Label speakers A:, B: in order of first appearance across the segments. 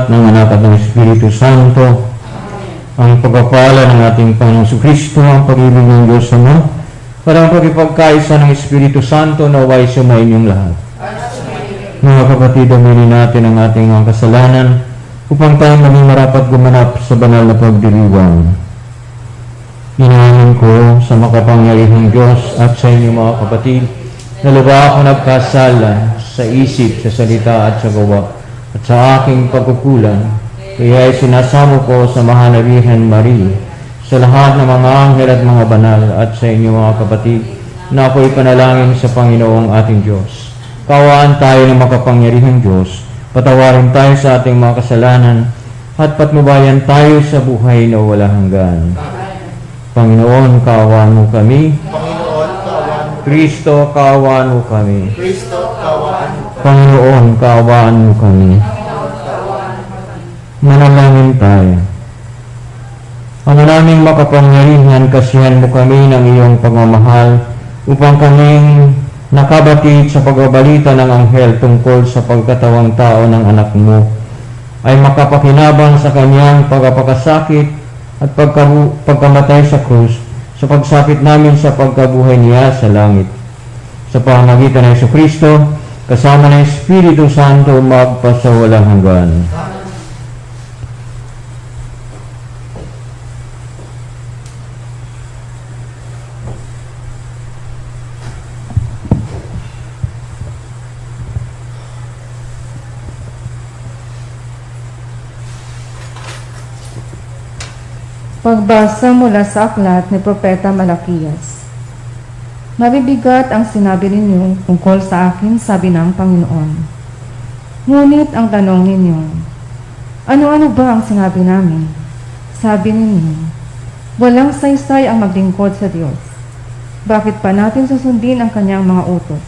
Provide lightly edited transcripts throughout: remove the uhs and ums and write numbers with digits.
A: ng Anak at ng Espiritu Santo. Ang pagpapala ng ating Panginoong Kristo, ang pag-ibig ng Diyos Ama, para ang pagkipagkaisa ng Espiritu Santo naway sumainyong lahat. Mga kapatid, aminin natin ang ating mga kasalanan upang tayo maging marapat gumanap sa banal na pagdiriwang. Inamin ko sa makapangyarihang Diyos at sa inyo mga kapatid, na lubha ako nagkasala sa isip, sa salita at sa gawa, at sa aking pagkukulang, kaya sinasamo ko sa mahal na Birhen Maria, sa lahat ng mga anghel at mga banal, at sa inyo mga kapatid, na ako'y panalangin sa Panginoong ating Diyos. Kawaan tayo ng makapangyarihang Diyos, patawarin tayo sa ating mga kasalanan, at patnubayan tayo sa buhay na wala hanggan. Panginoon, kaawaan mo kami.
B: Panginoon, kaawaan mo.
A: Kristo, kaawaan mo kami.
B: Kristo, kaawaan mo.
A: Panginoon, kaawaan mo kami. Manalangin tayo. Ama naming makapangyarihan, kasihan mo kami ng iyong pagmamahal upang kaming nakabatid sa pagbabalita ng anghel tungkol sa pagkatawang tao ng anak mo ay makapakinabang sa kanyang pagkapakasakit at pagkamatay sa krus, sa pagsapit namin sa pagkabuhay niya sa langit. Sa pamamagitan ng Jesucristo, kasama ng Espiritu Santo, magpasawalang hanggan.
C: Pagbasa mula sa aklat ni Propeta Malakias. Mabibigat ang sinabi ninyo tungkol sa akin, sabi ng Panginoon. Ngunit ang tanong ninyo, ano-ano ba ang sinabi namin? Sabi ninyo, walang saysay ang maglingkod sa Diyos. Bakit pa natin susundin ang kanyang mga utos?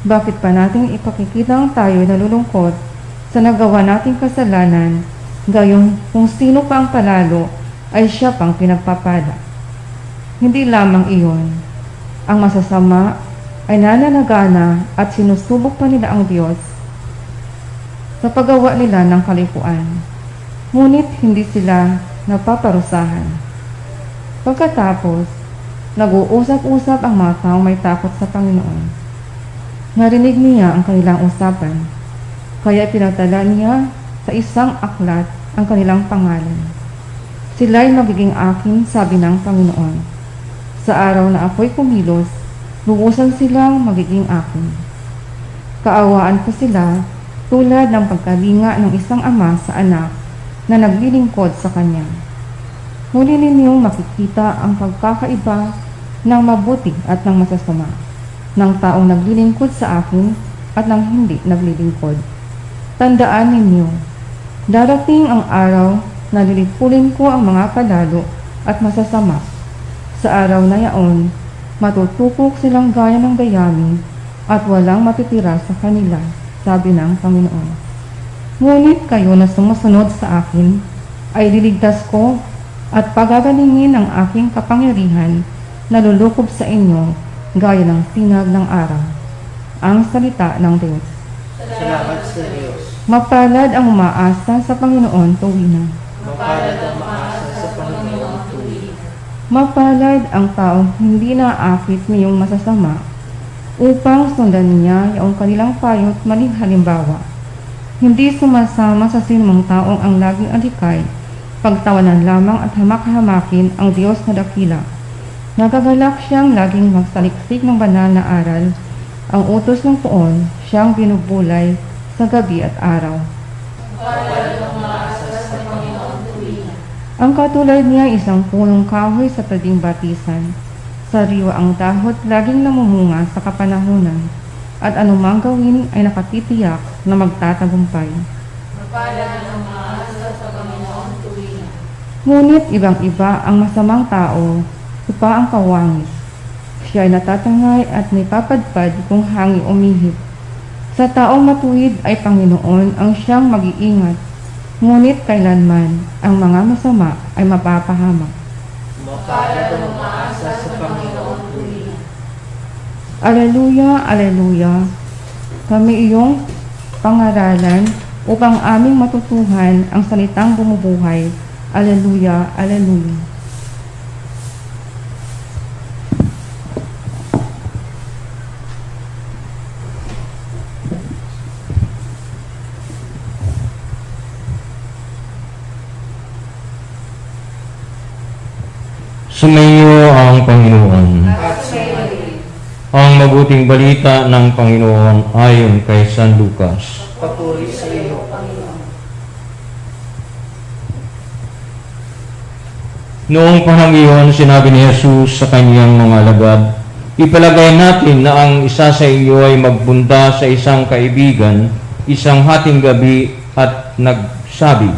C: Bakit pa natin ipakikitang tayo nalulungkot sa nagawa nating kasalanan, gayong kung sino pa ang palalo ay siya pang pinagpapala. Hindi lamang iyon. Ang masasama ay nananagana at sinusubok pa nila ang Diyos sa paggawa nila ng kalikuan. Ngunit hindi sila napaparusahan. Pagkatapos, nag-uusap-usap ang mga taong may takot sa Panginoon. Narinig niya ang kanilang usapan, kaya pinagtala niya sa isang aklat ang kanilang pangalan. Sila'y magiging akin, sabi ng Panginoon. Sa araw na ako'y kumilos, lubusan silang magiging akin. Kaawaan ko sila tulad ng pagkalinga ng isang ama sa anak na naglilingkod sa kanya. Muli ninyong makikita ang pagkakaiba ng mabuti at ng masasama, ng taong naglilingkod sa akin at ng hindi naglilingkod. Tandaan ninyo, darating ang araw na lilipulin ko ang mga palalo at masasama. Sa araw na yaon, matutupok silang gaya ng dayami at walang matitira sa kanila, sabi ng Panginoon. Ngunit kayo na sumusunod sa akin, ay liligtas ko at pagagalingin ang aking kapangyarihan na lulukob sa inyo gaya ng sinag ng araw. Ang salita ng Diyos.
B: Salamat sa Diyos.
C: Mapalad ang umaasa sa Panginoon tuwina.
B: Mapalad ang maasa sa Panginoon tuwid.
C: Mapalad ang taong hindi naakit niyong masasama upang sundan niya yung kanilang payo't maling halimbawa. Hindi sumasama sa sinumang taong ang laging alikay, pagtawanan lamang at hamak-hamakin ang Diyos na dakila. Nagagalak siyang laging magsaliksik ng banal na aral. Ang utos ng poon, siyang binubulay sa gabi at araw.
B: Mapalad ang maasa sa Panginoon tuwid.
C: Ang katulad niya isang punong kahoy sa tabing batisan. Sariwa ang dahot, laging namumunga sa kapanahunan, at anumang gawin ay nakatitiyak na magtatagumpay.
B: Mapalad ang maasa sa Panginoon tuwid.
C: Ngunit ibang-iba ang masamang tao, tupa ang kawangis. Siya ay natatangay at nipapadpad kung hangi umihip. Sa taong matuwid ay Panginoon ang siyang mag-iingat, ngunit kailanman ang mga masama ay mapapahamak.
B: Mapalad ang maasa sa Panginoon tuwid.
C: Aleluya, aleluya. Kami iyong pangaralan, upang aming matutuhan ang salitang bumubuhay. Alleluia, Alleluia.
A: Sumayo ang Panginoon.
B: At sumayin.
A: Ang mabuting balita ng Panginoon ayon kay San Lucas.
B: Papuri sa iyo, Panginoon.
A: Noong panahon iyon, sinabi ni Jesus sa kanyang mga alagad, "Ipalagay natin na ang isa sa inyo ay magpunta sa isang kaibigan, isang hating gabi at nagsabi,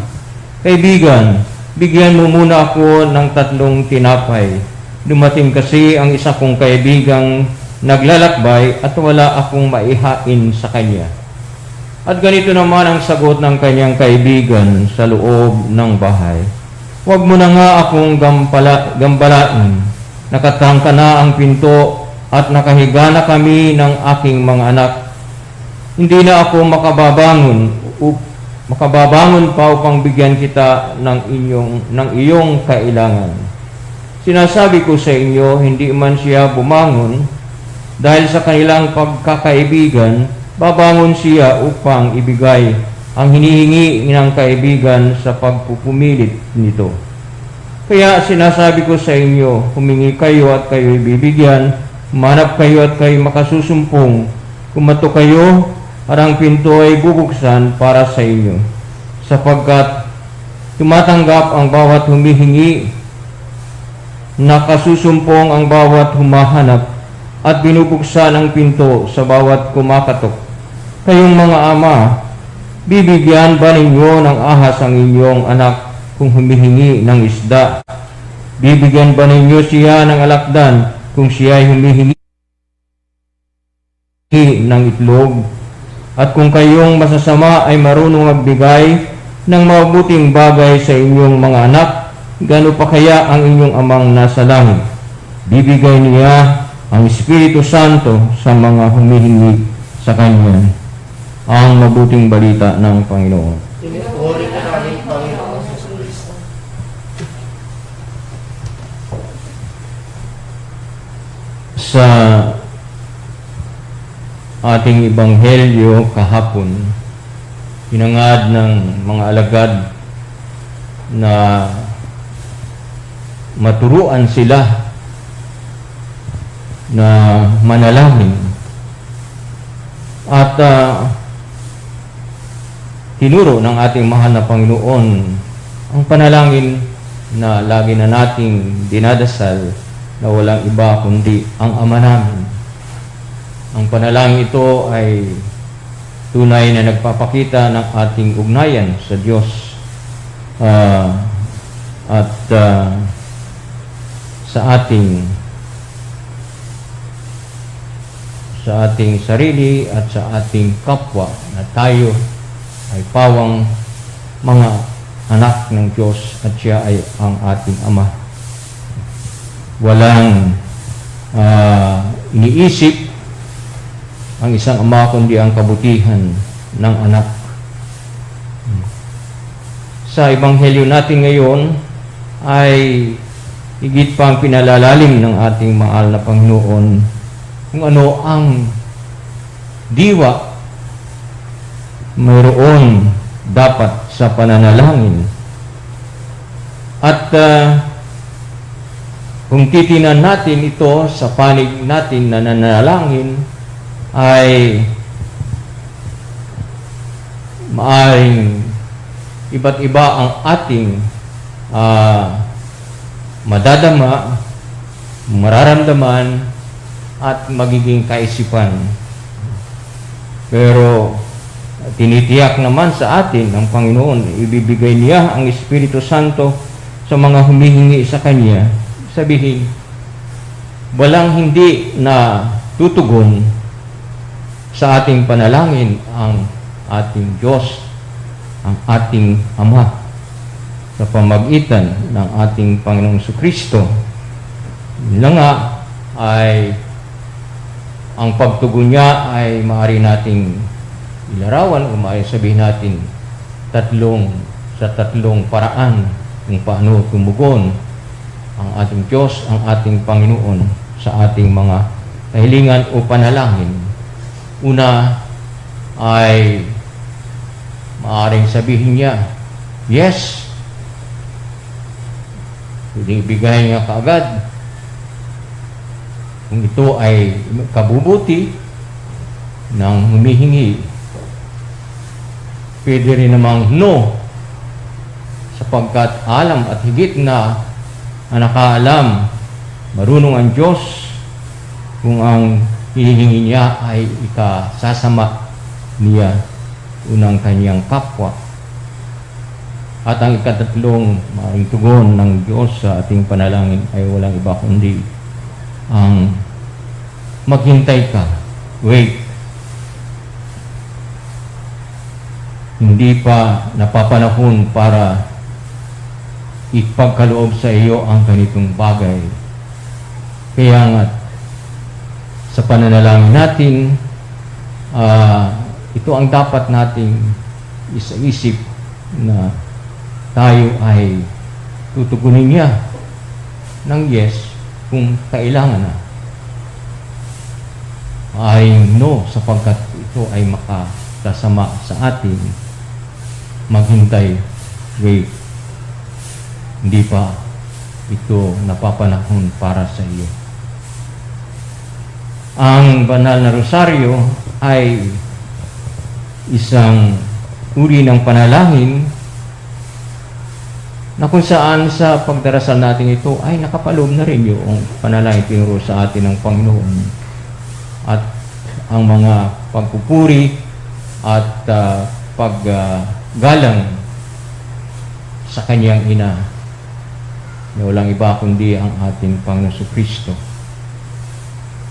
A: 'Kaibigan, bigyan mo muna ako ng 3 tinapay. Dumating kasi ang isa kong kaibigang naglalakbay at wala akong maihain sa kanya.' At ganito naman ang sagot ng kanyang kaibigan sa loob ng bahay, 'Huwag mo na nga akong gambalain. Nakatangka na ang pinto at nakahiga na kami ng aking mga anak. Hindi na ako makababangon pa upang bigyan kita ng iyong kailangan. Sinasabi ko sa inyo, hindi man siya bumangon dahil sa kanilang pagkakaibigan, babangon siya upang ibigay ang hinihingi ng kaibigan sa pagpupumilit nito. Kaya sinasabi ko sa inyo, humingi kayo at kayo'y bibigyan, humanap kayo at kayo'y makasusumpong, kumatok kayo at ang pinto ay bubuksan para sa inyo. Sapagkat tumatanggap ang bawat humihingi, nakasusumpong ang bawat humahanap, at binubuksan ang pinto sa bawat kumakatok. Kayong mga ama, bibigyan ba ninyo ng ahas ang inyong anak kung humihingi ng isda? Bibigyan ba ninyo siya ng alakdan kung siya ay humihingi ng itlog? At kung kayong masasama ay marunong magbigay ng mabuting bagay sa inyong mga anak, gaano pa kaya ang inyong amang nasa langit? Bibigay niya ang Espiritu Santo sa mga humihingi sa Kanya. Ang mabuting balita ng Panginoon.
B: Pinupuri ka namin, Panginoon Jesucristo.
A: Sa ating ebanghelyo kahapon, hinangad ng mga alagad na maturuan sila na manalangin at tinuro ng ating mahal na Panginoon ang panalangin na lagi na nating dinadasal na walang iba kundi ang Ama namin. Ang panalangin ito ay tunay na nagpapakita ng ating ugnayan sa Diyos at sa ating sarili at sa ating kapwa na tayo ay pawang mga anak ng Diyos at siya ay ang ating Ama. Walang iniisip ang isang ama kundi ang kabutihan ng anak. Sa ebanghelyo natin ngayon ay higit pang pinalalalim ng ating mahal na Panginoon kung ano ang diwa mayroon dapat sa pananalangin. At kung titinan natin ito sa panig natin na nanalangin, ay maaaring iba't iba ang ating madadama, mararamdaman, at magiging kaisipan. Pero tinitiyak naman sa atin ng Panginoon, ibibigay niya ang Espiritu Santo sa mga humihingi sa Kanya. Sabihin, walang hindi na tutugon sa ating panalangin ang ating Diyos, ang ating Ama, sa pamagitan ng ating Panginoong Jesucristo. Yun nga ay ang pagtugon niya ay maaari nating ilarawan o maaari sabihin natin tatlong paraan kung paano tumugon ang ating Diyos, ang ating Panginoon sa ating mga kahilingan o panalangin. Una ay maaaring sabihin niya, yes, pwedeng ibigay niya kaagad. Kung ito ay kabubuti ng humihingi, pwede rin namang no, sapagkat alam at higit na nakaalam, marunong ang Diyos kung ang hinihingi niya ay ikasasama niya unang kanyang kapwa. At ang ikatatlong maaaring tugon ng Diyos sa ating panalangin ay walang iba kundi ang maghintay ka, wait. Hindi pa napapanahon para ipagkaloob sa iyo ang ganitong bagay. Kaya nga, sa pananalangin natin, ito ang dapat nating isa-isip na tayo ay tutugunin niya ng yes kung kailangan na. Ay no, sapagkat ito ay makasasama sa atin. Maghintay, wait. Hindi pa ito napapanahon para sa iyo. Ang banal na rosaryo ay isang uri ng panalangin na kung saan sa pagdarasal natin ito ay nakapaloob na rin yung panalangin tinuro sa atin ng Panginoon at ang mga pagpupuri at paggalang sa kanyang ina na walang iba kundi ang ating Panginoon Kristo.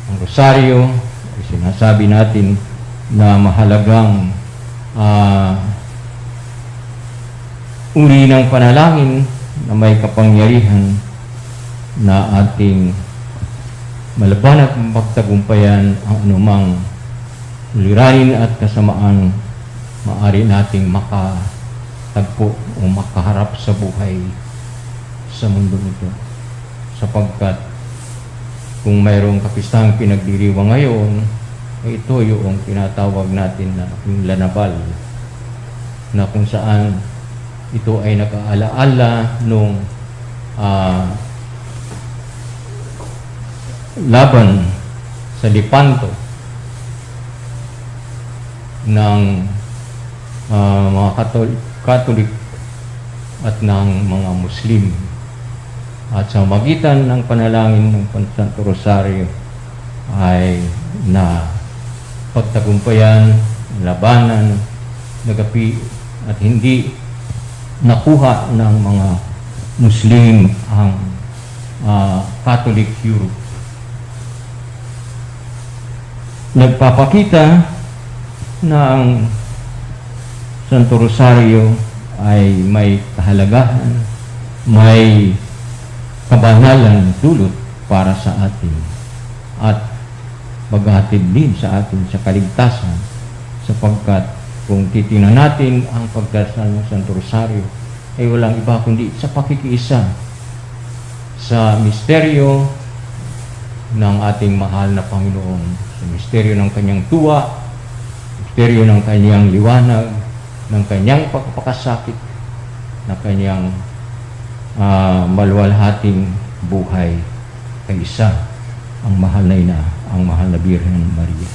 A: Ang rosaryo ay sinasabi natin na mahalagang uri ng panalangin na may kapangyarihan na ating malaban at mapagtagumpayan ang anumang uliranin at kasamaan maaari nating makatagpo o makaharap sa buhay sa mundo nito. Sapagkat kung mayroong kapistang pinagdiriwang ngayon, ito yung tinatawag natin na yung lanabal, na kung saan ito ay nag-aalaala nung laban sa Lepanto ng mga Katolik at ng mga Muslim. At sa magitan ng panalangin ng Santo Rosario ay na pagtagumpayan, labanan, nagapi at hindi nakuha ng mga Muslim ang Catholic Europe. Nagpapakita na ang Santo Rosario ay may kahalagahan, may kabanalan dulot para sa atin at maghatid din sa atin sa kaligtasan, sapagkat kung titingnan natin ang pagdasal ng Santo Rosario ay walang iba kundi sa pakikiisa sa misteryo ng ating mahal na Panginoon, sa misteryo ng kanyang tuwa, misteryo ng kanyang liwanag, ng kanyang pagpapakasakit, na kanyang maluwalhating buhay kay isa, ang mahal na ina, ang mahal na Birhen Maria.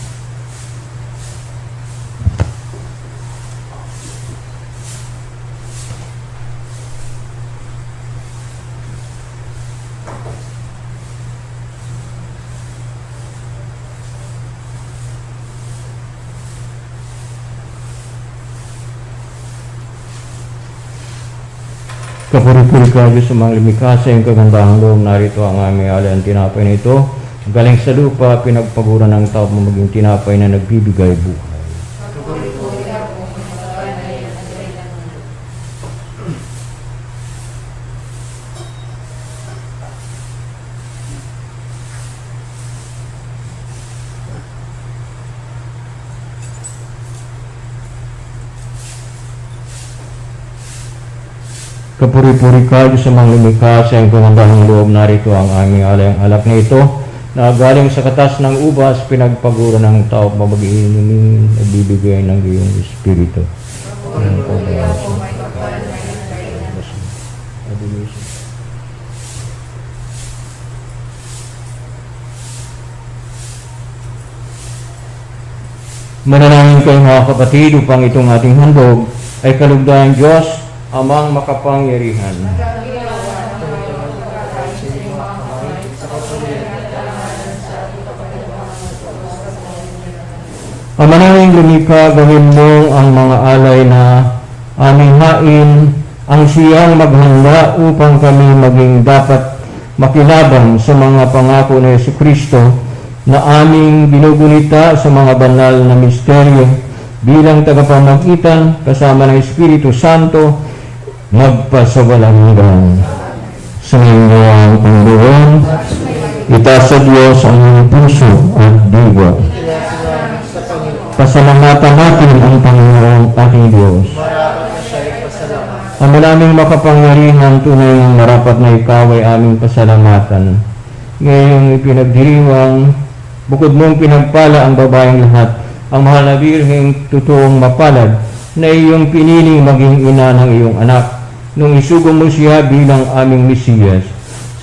A: Kapuri-puri ka Diyos sa mga lumikha sa iyong kagandahang loob, narito ang aming alay ang tinapay na ito. Galing sa lupa, pinagpaguran ng tao mo maging tinapay na nagbibigay buhay. Kapuri-puri ka, Diyos sa mga lumikha, sa iyong pangandahang loob, narito ang aming alayang alak na ito, na galing sa katas ng ubas, pinagpaguro ng tao, mabagiinumin, nagbibigay ng iyong Espiritu. Manalangin kayo mga kapatid upang itong ating handog ay kalugdan Diyos, Amang makapangyarihan. Ama naming lumikha, gawin mo ang mga alay na aming hain, ang siyang maghanda upang kami maging dapat makilaban sa mga pangako ni Jesucristo na aming binugunita sa mga banal na misteryo bilang tagapamagitan kasama ng Espiritu Santo magpasawalang hanggan. Sa inyo ang Panginoon, itaas sa Diyos ang iyong puso at diwa. Pasalamatan natin ang Panginoon ating Diyos. Ang maraming makapangyarihan, tunay ng marapat na ikaw ay aming pasalamatan. Ngayong ipinagdiriwang, bukod mong pinagpala ang babaeng lahat, ang mahal na Birheng totoong mapalad na iyong piniling maging ina ng iyong anak, nung isugong mo siya bilang aming Mesiyas.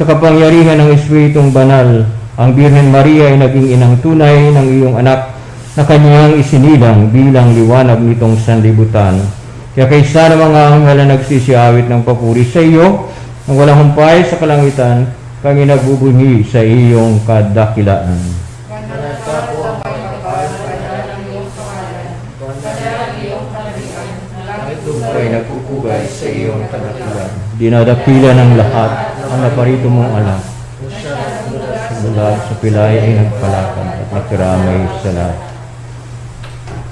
A: Sa kapangyarihan ng Espiritong Banal, ang Birhen Maria ay naging inang tunay ng iyong anak na kanyang isinilang bilang liwanag nitong sanlibutan. Kaya kaysa ng mga anghel na nagsisiawit ng papuri sa iyo, ang walang humpay sa kalangitan, kami nagbubunyi sa iyong kadakilaan. Ay nagpupugay sa iyong kadakilaan. Dinadakila ng lahat ang naparito mong anak. Mula sa pilay ay nagpalakan at nakiramay sa lahat.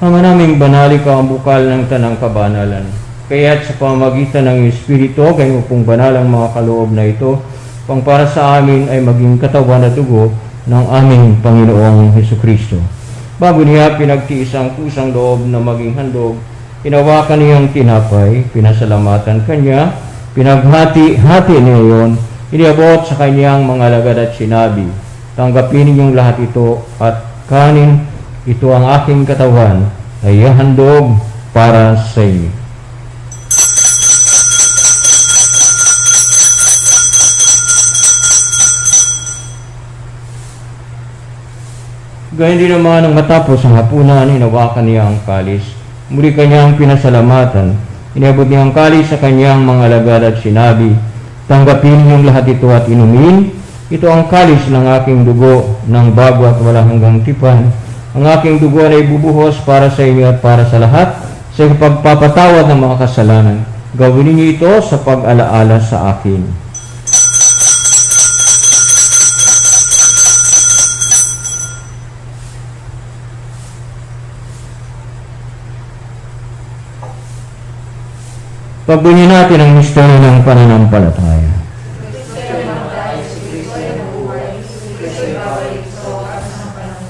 A: Ama naming banali ka ang bukal ng tanang kabanalan. Kaya't sa pamagitan ng Espiritu, kayo pong banal ang mga kaloob na ito, pang para sa amin ay maging katawan at dugo ng aming Panginoong Hesukristo. Bago niya pinagtiis ang kusang loob na maging handog, hinawakan niyang tinapay, pinasalamatan kanya, pinaghati-hati niya iyon, iniabot sa kanyang mga alagad at sinabi, tanggapin ninyong lahat ito at kanin, ito ang aking katawan ay handog para sa inyo. Gayun din naman nang matapos ang hapunan, hinawakan niya ang kalis. Muli kanyang pinasalamatan. Iniabot niya ang kalis sa kanyang mga alagad at sinabi, tanggapin niyong lahat ito at inumin. Ito ang kalis ng aking dugo ng bago at walang hanggang tipan. Ang aking dugo ay bubuhos para sa inyo at para sa lahat sa pagpapatawad ng mga kasalanan. Gawin niyo ito sa pag-alaala sa akin. Pagbunyi natin ang misteryo ng pananampalataya.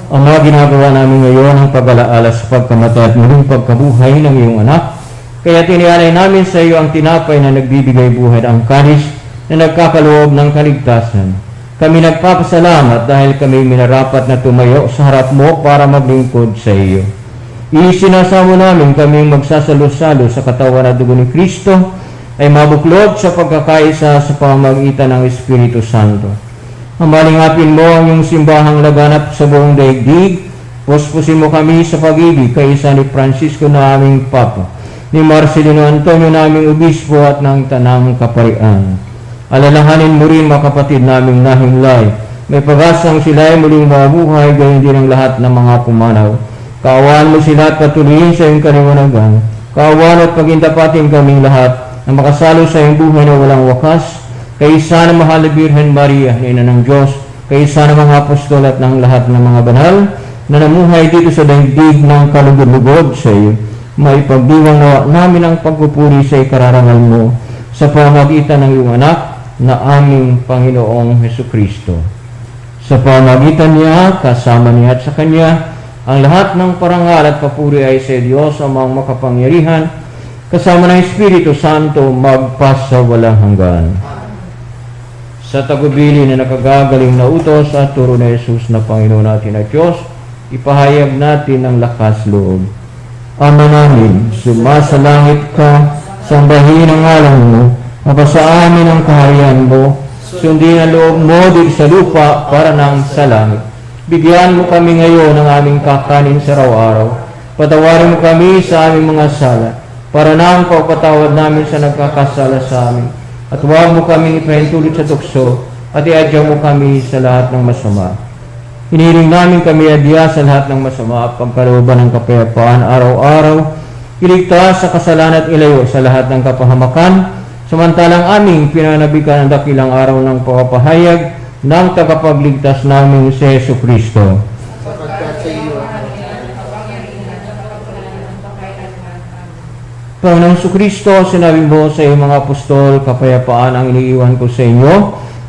A: Ama, ginagawa namin ngayon ang pag-alaala sa pagkamatay at muling pagkabuhay ng iyong anak. Kaya tinialay namin sa iyo ang tinapay na nagbibigay buhay at ang kanis na nagkakaloob ng kaligtasan. Kami nagpapasalamat dahil kami minarapat na tumayo sa harap mo para maglingkod sa iyo. Isinasamo namin kaming magsasalo-salo sa katawan at dugo ni Kristo ay mabuklod sa pagkakaisa sa pamamagitan ng Espiritu Santo. Amalingapin mo ang iyong simbahang laganap sa buong daigdig. Puspusin mo kami sa pag-ibig kaisa ni Francisco na aming Papa, ni Marcelino Antonio naming Obispo at ng Tanang Kaparian. Alalahanin mo rin mga kapatid naming nahimlay. May pag-asang sila ay muling mabuhay, gayon din ang lahat ng mga pumanaw. Kaawaan mo sila at patuloyin sa iyong kaliwanagan. Kaawaan at pagintapatin kaming lahat na makasalo sa iyong buhay na walang wakas. Kaisa ng mahal na Birhen Maria, na ina ng Diyos, kaisa ng mga apostol at ng lahat ng mga banal na namuhay dito sa daigdig ng kalugod-lugod sa iyo. Maipagdiwang nawa namin ang pagpupuri sa ikararangal mo sa pamamagitan ng iyong anak na aming Panginoong Hesukristo. Sa pamamagitan niya, kasama niya at sa kanya, ang lahat ng parangal at papuri ay sa Diyos Amang makapangyarihan, kasama ng Espiritu Santo, magpasa walang hanggan. Sa tagubili na nakagagaling na utos at turo na Jesus na Panginoon natin at Diyos, ipahayag natin ang lakas loob. Ama namin, sumasalangit ka, sambahin ang ngalan mo, mapasa amin ang kaharian mo, sundin ang loob mo dito sa lupa para nang sa langit. Bigyan mo kami ngayon ng aming kakanin sa araw-araw. Patawarin mo kami sa aming mga sala, para nang pagpatawad namin sa nagkakasala sa amin. At huwag mo kami ipahintulot sa tukso, at iadyaw mo kami sa lahat ng masama. Hinihiling namin kami adya sa lahat ng masama at pagkalooban ng kapayapaan araw-araw. Iligtas sa kasalanan at ilayo sa lahat ng kapahamakan, samantalang aming pinanabikan ang dakilang araw ng pagpapahayag ng tagapagligtas namin si Yesu Kristo.
B: Sapagkat sa iyo ang
A: Panginoong Kristo, sinabi mo sa iyong mga apostol, kapayapaan ang iniiwan ko sa inyo,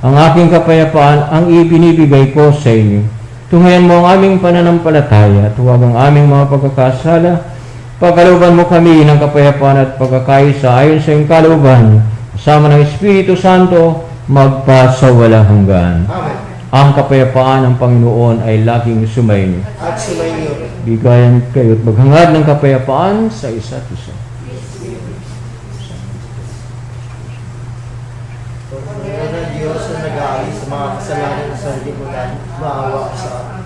A: ang aking kapayapaan ang ibinibigay ko sa inyo. Tunghayan mo ang aming pananampalataya at huwag ang aming mga pagkakasala. Pagkalooban mo kami ng kapayapaan at pagkakaisa ayon sa iyong kalooban, kasama ng Espiritu Santo, magpasa walang hanggan.
B: Amen.
A: Ang kapayapaan ng Panginoon ay laging sumainyo.
B: At sumainyo.
A: Bigayan kayo at maghangad ng kapayapaan sa isa't isa.
B: Kordero ng Diyos na nag-aalis sa mga kasalanan sa lipunan, maawa sa amin.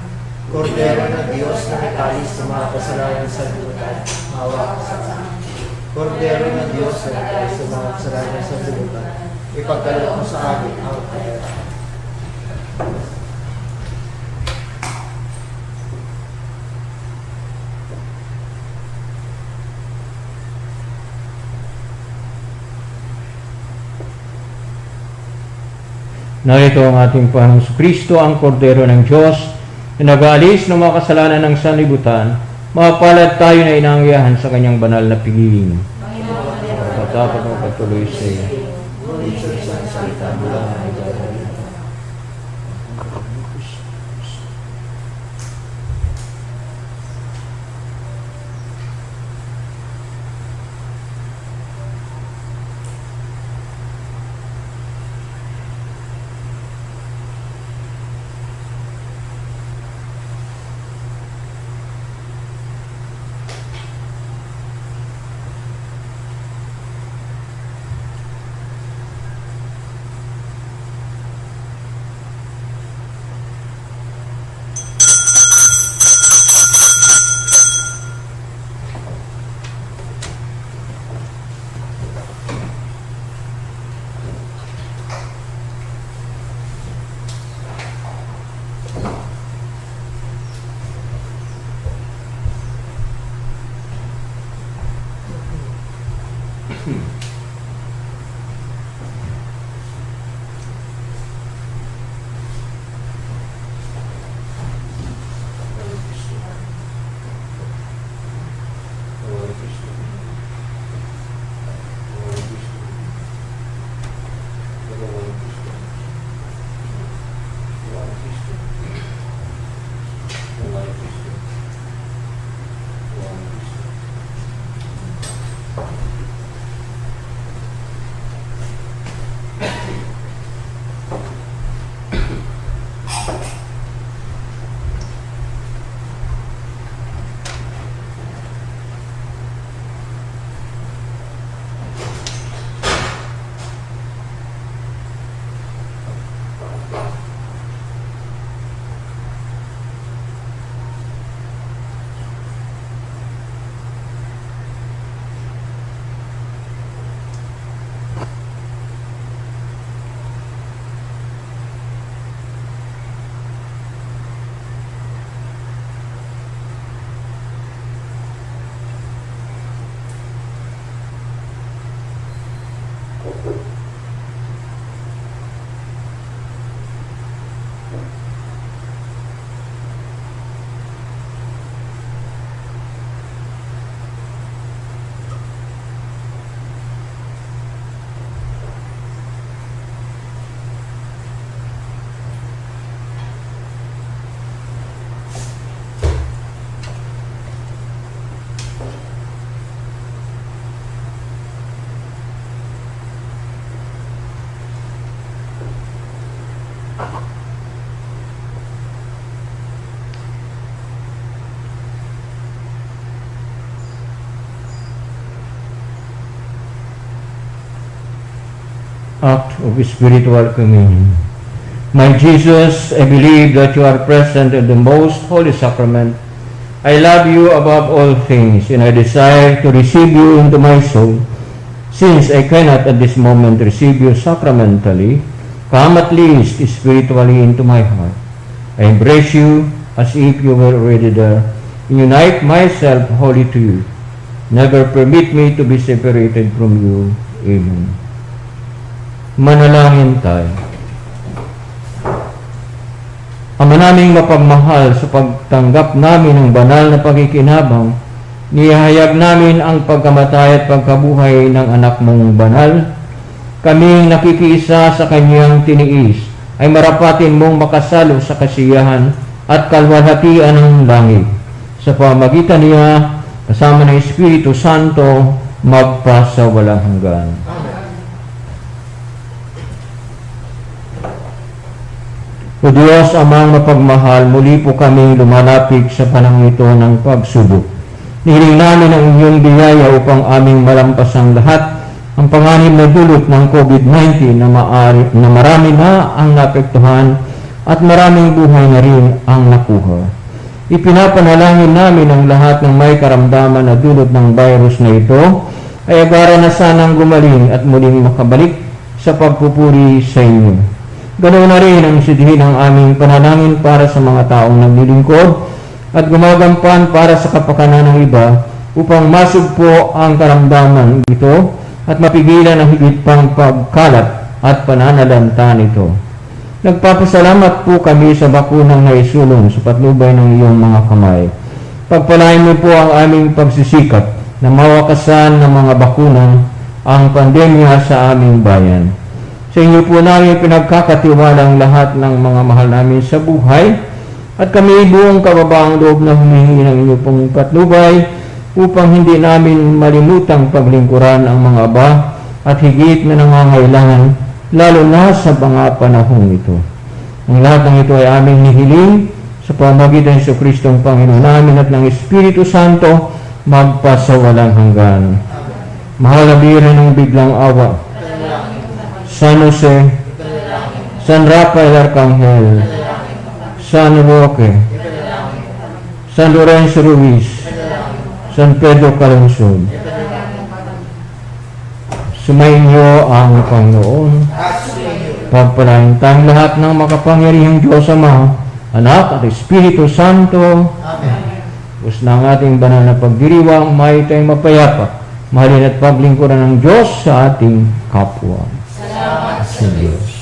B: Kordero ng Diyos na nag-aalis sa mga kasalanan sa lipunan, maawa sa amin. Kordero ng Diyos na nag-aalis sa mga kasalanan sa lipunan, ipagkaloob mo sa amin ang kapayapaan.
A: Narito ang ating Panginoong Kristo, ang Kordero ng Diyos, na nag-aalis ng mga kasalanan ng sanlibutan. Mapalad tayo na inangyahan sa kanyang banal na piling. Patapat mo patuloy sa iyo. act of spiritual communion. My Jesus, I believe that you are present in the most holy sacrament. I love you above all things, and I desire to receive you into my soul. Since I cannot at this moment receive you sacramentally, come at least spiritually into my heart. I embrace you as if you were already there, and unite myself wholly to you. Never permit me to be separated from you. Amen. Manalangin tayo. Ama naming mapagmahal, sa pagtanggap namin ng banal na pagkikinabang, nihayag namin ang pagkamatay at pagkabuhay ng anak mong banal. Kaming nakikiisa sa kanyang tiniis, ay marapatin mong makasalo sa kasiyahan at kalwalhatian ng langit. Sa pamagitan niya, kasama ng Espiritu Santo, magpasa walang hanggan. O Diyos, Amang mapagmahal, muli po kami lumalapit sa panahon ito ng pagsubok. Nihiling namin ang inyong biyaya upang aming malampasang lahat ang panganib na dulot ng COVID-19 na marami na ang naapektuhan at maraming buhay na rin ang nakuha. Ipinapanalangin namin ang lahat ng may karamdaman na dulot ng virus na ito ay agara na sanang gumaling at muling makabalik sa pagpupuri sa inyo. Ganoon na rin ang sidihin ng aming panalangin para sa mga taong naglilingkod at gumagampan para sa kapakanan ng iba upang masugpo ang karamdaman ito at mapigilan ang higit pang pagkalat at pananalanta nito. Nagpapasalamat po kami sa bakunang naisulong sa patnubay ng iyong mga kamay. Pagpalain mo po ang aming pagsisikap na mawakasan ng mga bakuna ang pandemya sa aming bayan. Sa inyo po namin pinagkakatiwala ang lahat ng mga mahal namin sa buhay at kami buong kababaang loob na humihingi ng inyo pong patnubay upang hindi namin malimutang paglingkuran ang mga aba at higit na nangangailangan lalo na sa mga panahong ito. Ang lahat ng ito ay aming nihiling sa pamamagitan ng Kristong Panginoon namin at ng Espiritu Santo magpasawalang hanggan. Mahal na bihira ng biglang awa, San Jose, San Rafael Arcangel, San Roque, San Lorenzo Ruiz, San Pedro Calungsod. Sumainyo ang Panginoon. Pagpalain tayong lahat ng makapangyarihang Diyos Ama, Anak at Espiritu Santo. Gusto na ang ating banal na pagdiriwang, may tayong mapayapa, mahalin at paglingkuran ng Diyos sa ating kapwa. Salamat sa Diyos.